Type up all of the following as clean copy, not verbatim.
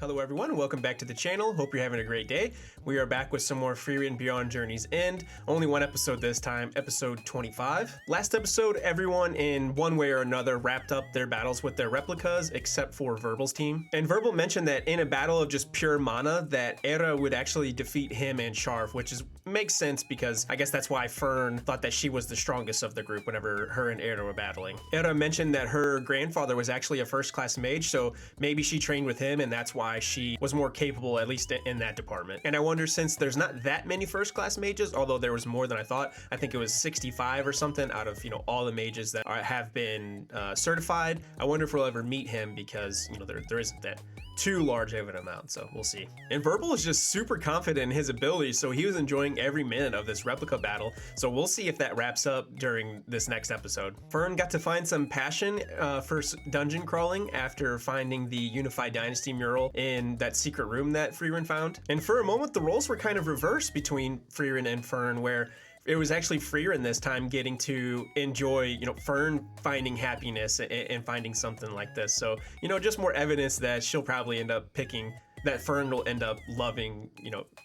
Hello everyone, and welcome back to the channel. Hope you're having a great day. We are back with some more Frieren Beyond Journey's End. Only one episode this time, episode 25. Last episode, everyone in one way or another wrapped up their battles with their replicas, except for Verbal's team. And Verbal mentioned that in a battle of just pure mana, that Era would actually defeat him and Sharf, which makes sense because I guess that's why Fern thought that she was the strongest of the group whenever her and Era were battling. Era mentioned that her grandfather was actually a first-class mage, so maybe she trained with him and that's why she was more capable, at least in that department. And I wonder, since there's not that many first-class mages, although there was more than I thought, I think it was 65 or something out of, all the mages that have been certified. I wonder if we'll ever meet him because, there isn't that too large of an amount, so we'll see. And Verbal is just super confident in his abilities, so he was enjoying every minute of this replica battle, so we'll see if that wraps up during this next episode. Fern got to find some passion for dungeon crawling after finding the Unified Dynasty mural in that secret room that Frieren found. And for a moment, the roles were kind of reversed between Frieren and Fern, where it was actually Frieren this time getting to enjoy, Fern finding happiness and finding something like this. So, just more evidence that she'll probably end up picking, that Fern will end up loving,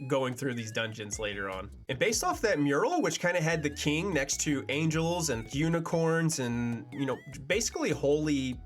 going through these dungeons later on. And based off that mural, which kind of had the king next to angels and unicorns and, basically holy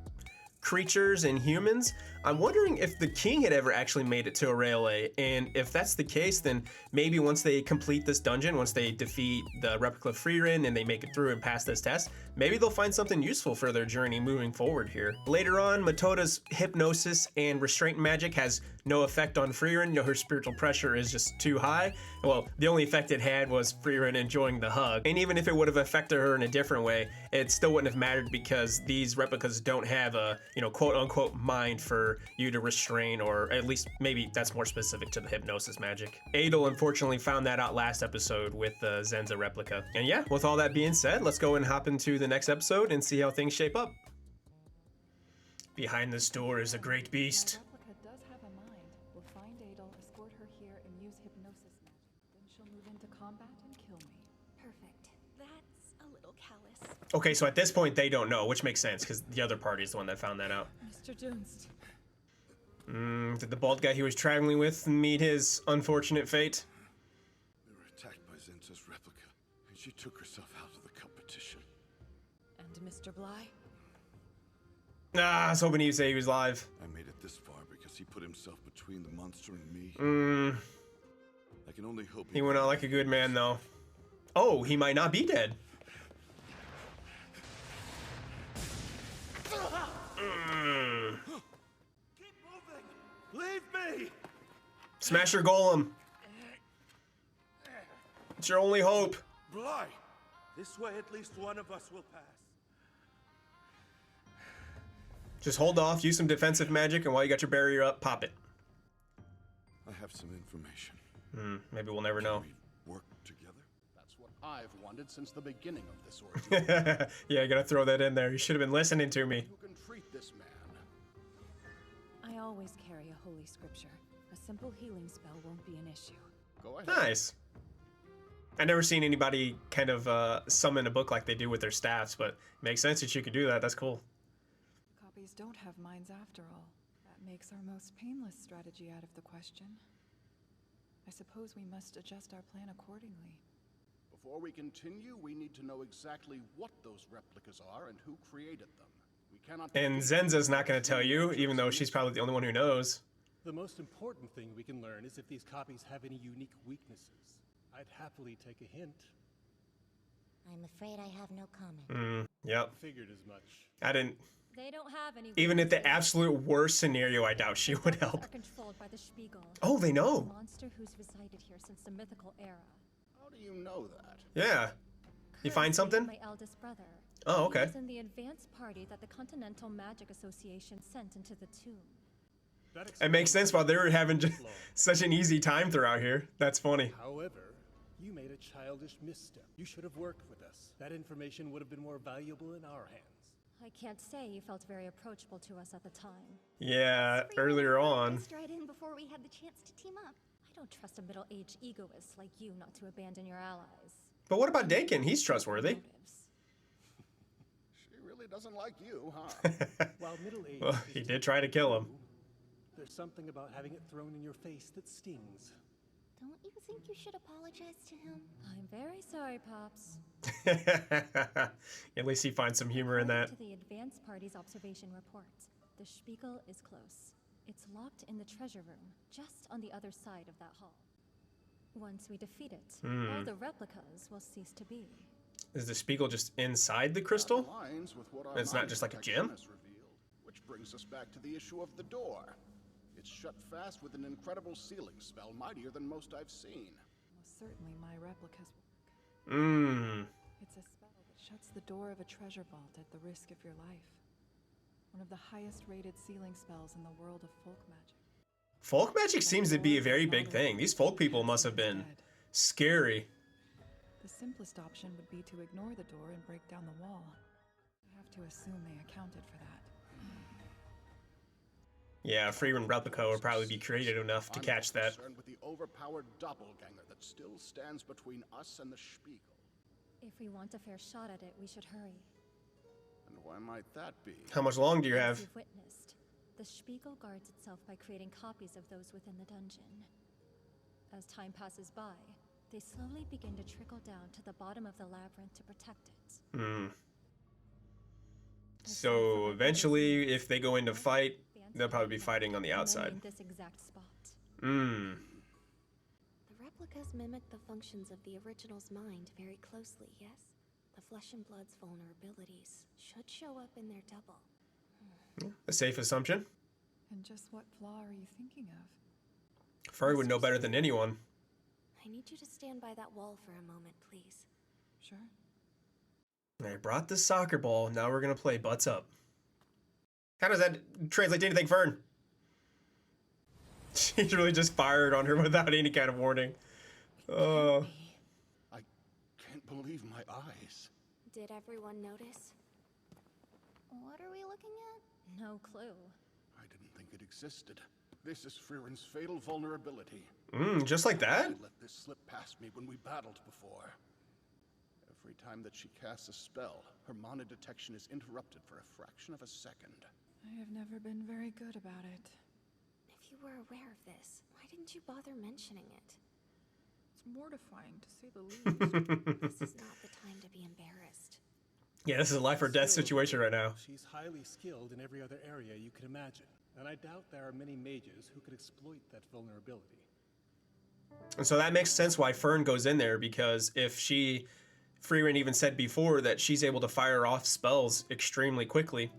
creatures and humans, I'm wondering if the king had ever actually made it to Aurelia, and if that's the case, then maybe once they complete this dungeon, once they defeat the replica of Frieren and they make it through and pass this test, maybe they'll find something useful for their journey moving forward here. Later on, Matoda's hypnosis and restraint magic has no effect on Frieren. Her spiritual pressure is just too high. Well, the only effect it had was Frieren enjoying the hug. And even if it would have affected her in a different way, it still wouldn't have mattered because these replicas don't have a, quote unquote mind for you to restrain, or at least maybe that's more specific to the hypnosis magic. Adel unfortunately found that out last episode with the Zenza replica. And yeah, with all that being said, let's go and hop into the next episode and see how things shape up. Behind this door is a great beast. The replica does have a mind. We'll find Adel, escort her here, and use hypnosis magic. Then she'll move into combat and kill me. Perfect. That's a little callous. Okay, so at this point they don't know, which makes sense because the other party is the one that found that out. Mr. Dunst. Did the bald guy he was traveling with meet his unfortunate fate? They were attacked by Zenza's replica, and she took herself out of the competition. And Mr. Bly? Ah, I was hoping he'd say he was live. I made it this far because he put himself between the monster and me. I can only hope He went out like a good man, though. Oh, he might not be dead. Keep moving! Leave me! Smash your golem. It's your only hope. Bly! This way at least one of us will pass. Just hold off, use some defensive magic, and while you got your barrier up, pop it. I have some information. Maybe we'll never know. Can we work together? That's what I've wanted since the beginning of this ordeal. Yeah, I gotta throw that in there. You should have been listening to me. Who can treat this man? I always carry a holy scripture. A simple healing spell won't be an issue. Go ahead. Nice. I never seen anybody kind of summon a book like they do with their staffs, but it makes sense that you could do that. That's cool. Copies don't have minds after all. That makes our most painless strategy out of the question. I suppose we must adjust our plan accordingly. Before we continue, we need to know exactly what those replicas are and who created them. We cannot. And Zenza's not going to tell you, even though she's probably the only one who knows. The most important thing we can learn is if these copies have any unique weaknesses. I'd happily take a hint. I'm afraid I have no comment. Yep. Figured as much. I didn't. They don't have any. Even at the absolute worst scenario, I doubt she would help. Are controlled by the Spiegel. Oh, they know. A monster who's resided here since the mythical era. How do you know that? Yeah. You find something? My eldest brother. Oh, okay. He was in the advanced party that the Continental Magic Association sent into the tomb. It makes sense why they were having such an easy time throughout here. That's funny. However, you made a childish misstep. You should have worked with us. That information would have been more valuable in our hands. I can't say you felt very approachable to us at the time. Yeah, earlier on. Right in before we had the chance to team up. I don't trust a middle-aged egoist like you not to abandon your allies. But what about Dakin? He's trustworthy. Motives. She really doesn't like you, huh? While middle age Well, he did try to kill him. the There's something about having it thrown in your face that stings. Don't you think you should apologize to him? I'm very sorry, Pops. At least he finds some humor in that. According to the advance party's observation report, the Spiegel is close. It's locked in the treasure room, just on the other side of that hall. Once we defeat it, all the replicas will cease to be. Is the Spiegel just inside the crystal? Aligns with what our It's not mind just like a detection gem? has revealed, which brings us back to the issue of the door. It's shut fast with an incredible sealing spell, mightier than most I've seen. Most certainly my replicas work. It's a spell that shuts the door of a treasure vault at the risk of your life. One of the highest rated sealing spells in the world of folk magic. Folk magic seems to be a very big thing. These folk people must have been scary. The simplest option would be to ignore the door and break down the wall. I have to assume they accounted for that. Yeah, a Frieren replica would probably be creative enough to catch I'm that. concerned with the overpowered doppelganger that still stands between us and the Spiegel. If we want a fair shot at it, we should hurry. And why might that be? How much long do you As have? you've witnessed, the Spiegel guards itself by creating copies of those within the dungeon. As time passes by, they slowly begin to trickle down to the bottom of the labyrinth to protect it. So eventually, if they go into fight, they'll probably be fighting on the outside. In this exact spot. The replicas mimic the functions of the original's mind very closely, yes? The flesh and blood's vulnerabilities should show up in their double. A safe assumption. And just what flaw are you thinking of? Furry would know better than anyone. I need you to stand by that wall for a moment, please. Sure. I brought the soccer ball. Now we're gonna play butts up. How does that translate to anything, Fern? She's really just fired on her without any kind of warning. I can't believe my eyes. Did everyone notice? What are we looking at? No clue. I didn't think it existed. This is Frieren's fatal vulnerability. Just like that? She let this slip past me when we battled before. Every time that she casts a spell, her mana detection is interrupted for a fraction of a second. I have never been very good about it. If you were aware of this, why didn't you bother mentioning it? It's mortifying, to say the least. This is not the time to be embarrassed. Yeah, this is a life or death situation right now. She's highly skilled in every other area you can imagine, and I doubt there are many mages who could exploit that vulnerability. And so that makes sense why Fern goes in there, because if Frieren even said before that she's able to fire off spells extremely quickly.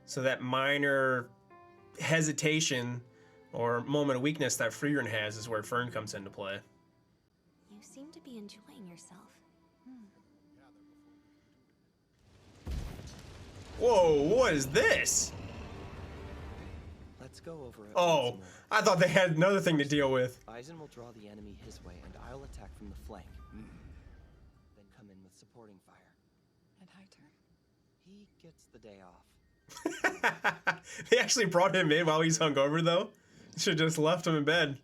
So that minor hesitation or moment of weakness that Frieren has is where Fern comes into play. You seem to be enjoying yourself. Whoa, what is this? Let's go over it. Oh, once more. I thought they had another thing to deal with. Eisen will draw the enemy his way, and I'll attack from the flank. Then come in with supporting fire. And high turn. He gets the day off. They actually brought him in while he's hungover, though. Should just left him in bed.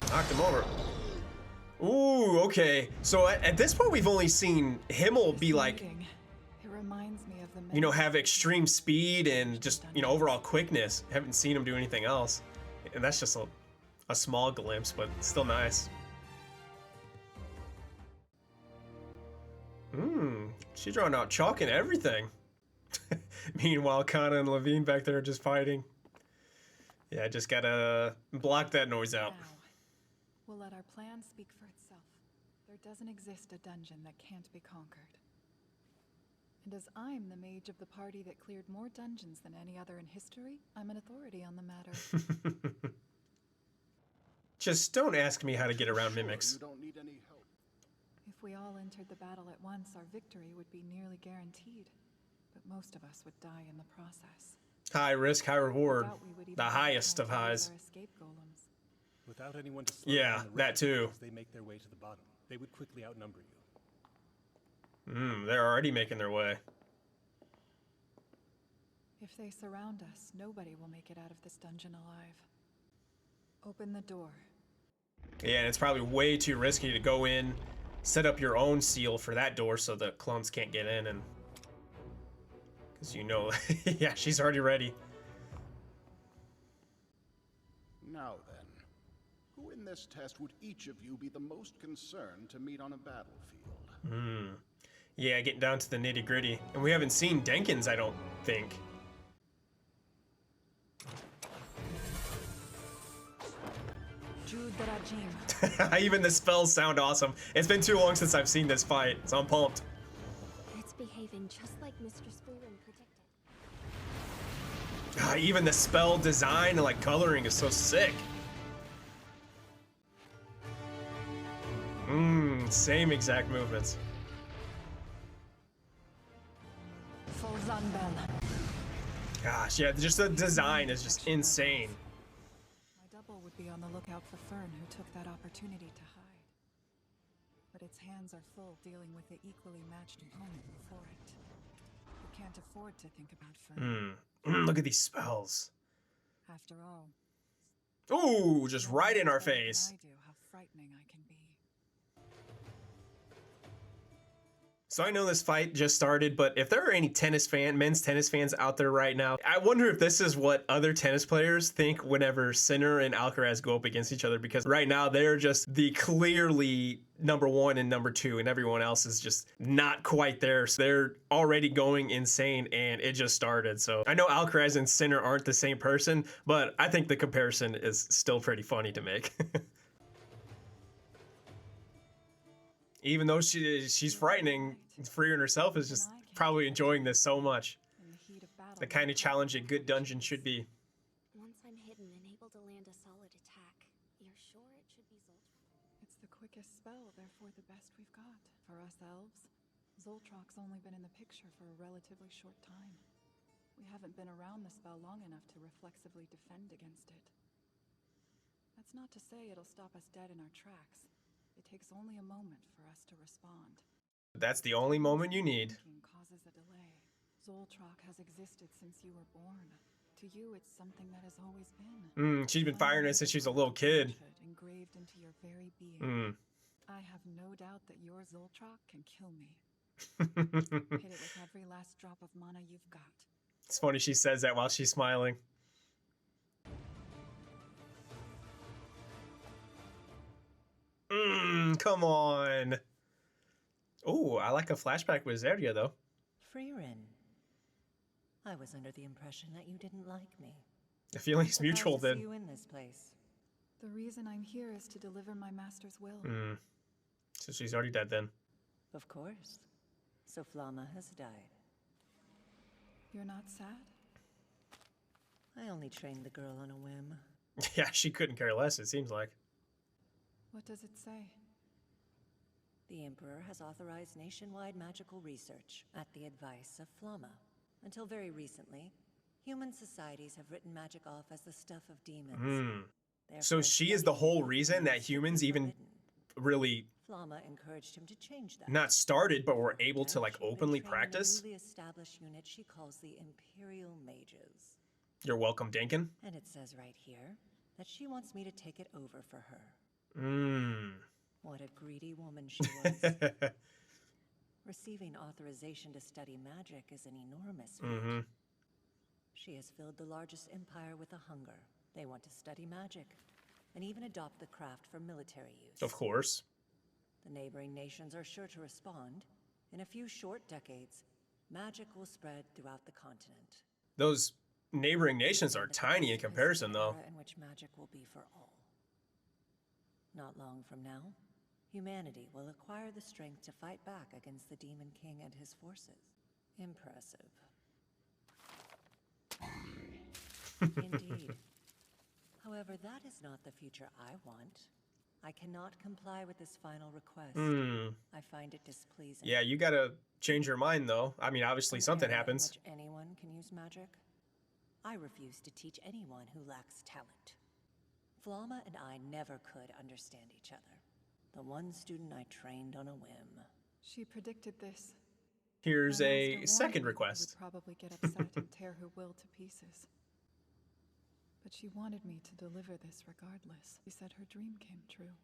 Knocked him over. Ooh, okay. So at this point, we've only seen Himmel be like, It reminds me of the you know, have extreme speed and just, you know, overall quickness. Haven't seen him do anything else. And that's just a small glimpse, but still nice. She's drawing out chalk and everything. Meanwhile, Kana and Levine back there are just fighting. Yeah, just gotta block that noise out. Now, we'll let our plan speak for itself. There doesn't exist a dungeon that can't be conquered. And as I'm the mage of the party that cleared more dungeons than any other in history, I'm an authority on the matter. Just don't ask me how to get around Sure, mimics. you don't need any help. If we all entered the battle at once, our victory would be nearly guaranteed. But most of us would die in the process. High risk, high reward. Doubt we would even The have highest time of to use highs. our escape golems. Without anyone to slow Yeah, down the that too. replicas as they make their way to the bottom, they would quickly outnumber you. They're already making their way. If they surround us, nobody will make it out of this dungeon alive. Open the door. Yeah, and it's probably way too risky to go in, set up your own seal for that door so the clones can't get in, and because you know, yeah, she's already ready. Now then, who in this test would each of you be the most concerned to meet on a battlefield? Yeah, getting down to the nitty gritty, and we haven't seen Denkins, I don't think. Jude the Rajim. Even the spells sound awesome. It's been too long since I've seen this fight, so I'm pumped. It's behaving just like Mistress Frieren predicted. Even the spell design and like coloring is so sick. Same exact movements. Full Zanbel. Gosh, yeah, just the design is just insane. My double would be on the lookout for Fern, who took that opportunity to hide. But its hands are full dealing with the equally matched opponent before it. We can't afford to think about Fern. Look at these spells. After all, Ooh, just no right one in our knows better than face. I do how frightening I can be. So I know this fight just started, but if there are any men's tennis fans out there right now, I wonder if this is what other tennis players think whenever Sinner and Alcaraz go up against each other, because right now they're just the clearly number one and number two, and everyone else is just not quite there. So they're already going insane, and it just started. So I know Alcaraz and Sinner aren't the same person, but I think the comparison is still pretty funny to make. Even though she's frightening, Frieren herself is just probably enjoying this so much. In the heat of battle, The kind of challenge a good dungeon should be. Once I'm hidden and able to land a solid attack, you're sure it should be Zoltron? it's the quickest spell, therefore the best we've got. For us elves, Zoltrak's only been in the picture for a relatively short time. We haven't been around the spell long enough to reflexively defend against it. That's not to say it'll stop us dead in our tracks. It takes only a moment for us to respond. That's the only moment you need. Thinking causes a delay. Zoltrak has existed since you were born. To you, it's something that has always been. She's been firing it since she was a little kid. Engraved into your very being. I have no doubt that your Zoltrak can kill me. Hit it with every last drop of mana you've got. It's funny she says that while she's smiling. Come on. Oh, I like a flashback with Zeria, though. Frieren. I was under the impression that you didn't like me. The feeling's mutual Surprised to see then. you in this place. The reason I'm here is to deliver my master's will. So she's already dead then. Of course. So Flamma has died. You're not sad? I only trained the girl on a whim. Yeah, she couldn't care less, it seems like. What does it say? The Emperor has authorized nationwide magical research at the advice of Flamma. Until very recently, human societies have written magic off as the stuff of demons. So Therefore, she is the whole studying reason that humans even forbidden. really Flamma encouraged him to change that. not started, but were able to like She'd been openly training a practice. newly established unit she calls the Imperial Mages. You're welcome, Dinkin. And it says right here that she wants me to take it over for her. What a greedy woman she was. Receiving authorization to study magic is an enormous feat. She has filled the largest empire with a hunger. They want to study magic and even adopt the craft for military use. Of course. The neighboring nations are sure to respond. In a few short decades, magic will spread throughout the continent. Those neighboring nations are tiny in comparison, though. In which magic will be for all. Not long from now, humanity will acquire the strength to fight back against the Demon King and his forces. Impressive. Indeed. However, that is not the future I want. I cannot comply with this final request. I find it displeasing. Yeah, you gotta change your mind, though. I mean, obviously An something era in happens. which anyone can use magic. I refuse to teach anyone who lacks talent. Flamma and I never could understand each other. The one student I trained on a whim. She predicted this. Here's My master a warned second me that he request. would probably get upset and tear her will to pieces. But she wanted me to deliver this regardless. She said her dream came true.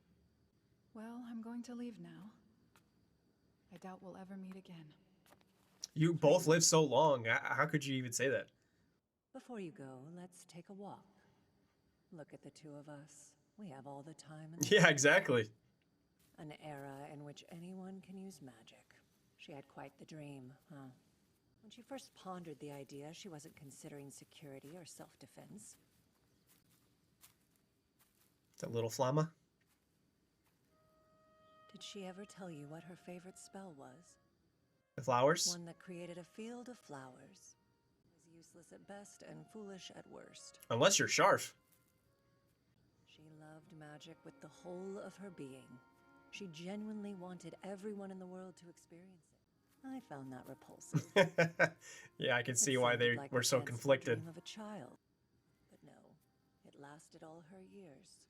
Well, I'm going to leave now. I doubt we'll ever meet again. You both lived so long. How could you even say that? Before you go, let's take a walk. Look at the two of us. We have all the time in the Yeah, exactly. An era in which anyone can use magic. She had quite the dream, huh? When she first pondered the idea, she wasn't considering security or self-defense. That little Flamma. Did she ever tell you what her favorite spell was? The flowers? One that created a field of flowers. It was useless at best and foolish at worst. Unless you're Sharf. She loved magic with the whole of her being. She genuinely wanted everyone in the world to experience it. I found that repulsive. Yeah, I can It see why sounded they like were a so fanciful conflicted. dream of a child. But no, it lasted all her years.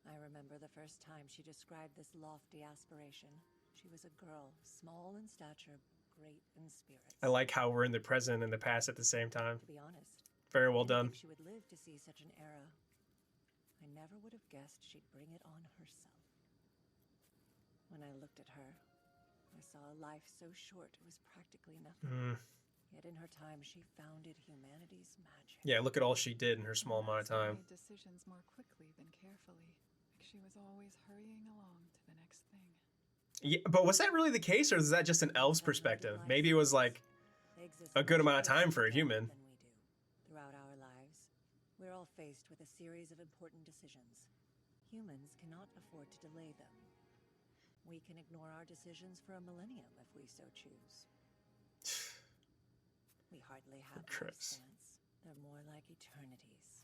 I remember the first time she described this lofty aspiration. She was a girl, small in stature, great in spirit. I like how we're in the present and the past at the same time. To be honest, Very well I didn't done. think she would live to see such an era. I never would have guessed she'd bring it on herself. When I looked at her, I saw a life so short it was practically nothing. Yet in her time, she founded humanity's magic. Yeah, look at all she did in her small amount of She time. made decisions more quickly than carefully. Like she was always hurrying along to the next thing. Yeah, but was that really the case, or is that just an elf's perspective? Maybe it was like They exist a good much amount of time for a closer human. than we do. Throughout our lives, we're all faced with a series of important decisions. Humans cannot afford to delay them. We can ignore our decisions for a millennium if we so choose. We hardly have Chris. lifespans. They're more like eternities.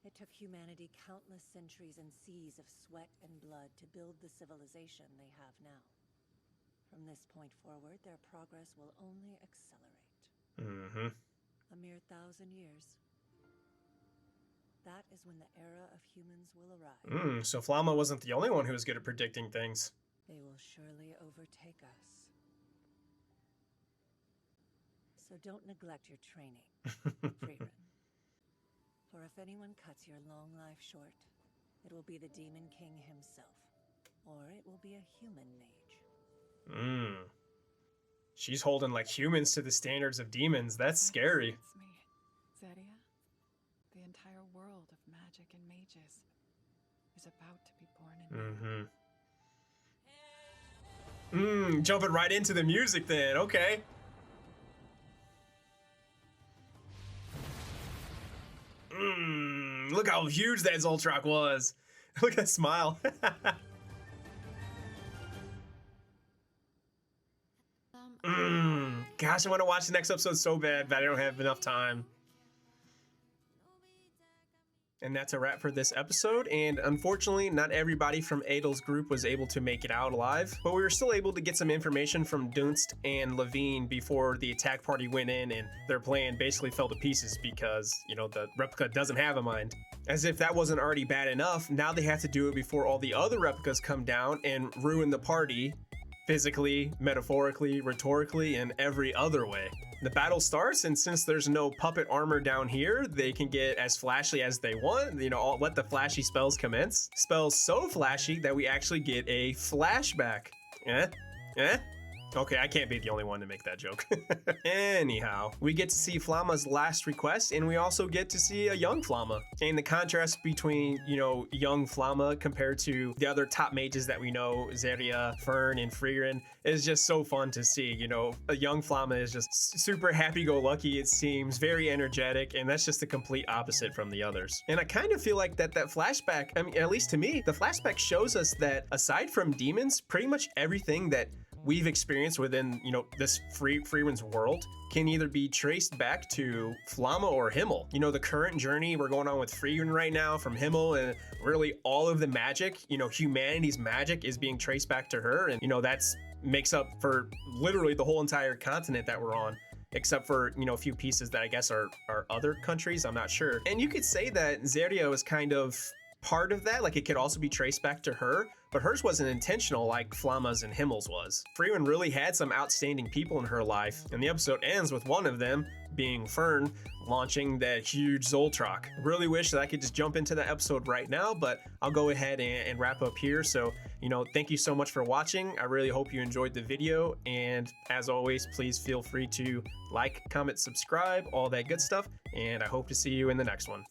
It took humanity countless centuries and seas of sweat and blood to build the civilization they have now. From this point forward, their progress will only accelerate. Mm-hmm. A mere 1,000 years. That is when the era of humans will arrive. So Flamma wasn't the only one who was good at predicting things. They will surely overtake us. So don't neglect your training, Frieren. For if anyone cuts your long life short, it will be the Demon King himself, or it will be a human mage. She's holding like humans to the standards of demons. That's scary. It's me, Zeria. The entire world of magic and mages is about to be born in me. Jumping right into the music then. Okay. Look how huge that Zoltrak was. Look at that smile. Gosh, I want to watch the next episode so bad, but I don't have enough time. And that's a wrap for this episode, and unfortunately, not everybody from Adel's group was able to make it out alive, but we were still able to get some information from Dunst and Levine before the attack party went in, and their plan basically fell to pieces because, you know, the replica doesn't have a mind. As if that wasn't already bad enough, now they have to do it before all the other replicas come down and ruin the party, physically, metaphorically, rhetorically, and every other way. The battle starts, and since there's no puppet armor down here, they can get as flashy as they want. You know, let the flashy spells commence. Spells so flashy that we actually get a flashback. Okay, I can't be the only one to make that joke. Anyhow, we get to see Flamma's last request, and we also get to see a young Flamma. And the contrast between, you know, young Flamma compared to the other top mages that we know, Zeria, Fern, and Frieren, is just so fun to see. You know, a young Flamma is just super happy-go-lucky, it seems, very energetic, and that's just the complete opposite from the others. And I kind of feel like that flashback, I mean, at least to me, the flashback shows us that aside from demons, pretty much everything that we've experienced within, you know, this Frieren's world can either be traced back to Flamma or Himmel. You know, the current journey we're going on with Frieren right now from Himmel, and really all of the magic, you know, humanity's magic is being traced back to her, and, you know, that's makes up for literally the whole entire continent that we're on, except for, you know, a few pieces that I guess are other countries, I'm not sure. And you could say that Zeria was kind of part of that. Like, it could also be traced back to her, but hers wasn't intentional like Flamma's and Himmel's was. Frieren really had some outstanding people in her life, and the episode ends with one of them being Fern launching that huge Zoltrak. Really wish that I could just jump into that episode right now, but I'll go ahead and wrap up here. So, thank you so much for watching. I really hope you enjoyed the video, and as always, please feel free to like, comment, subscribe, all that good stuff, and I hope to see you in the next one.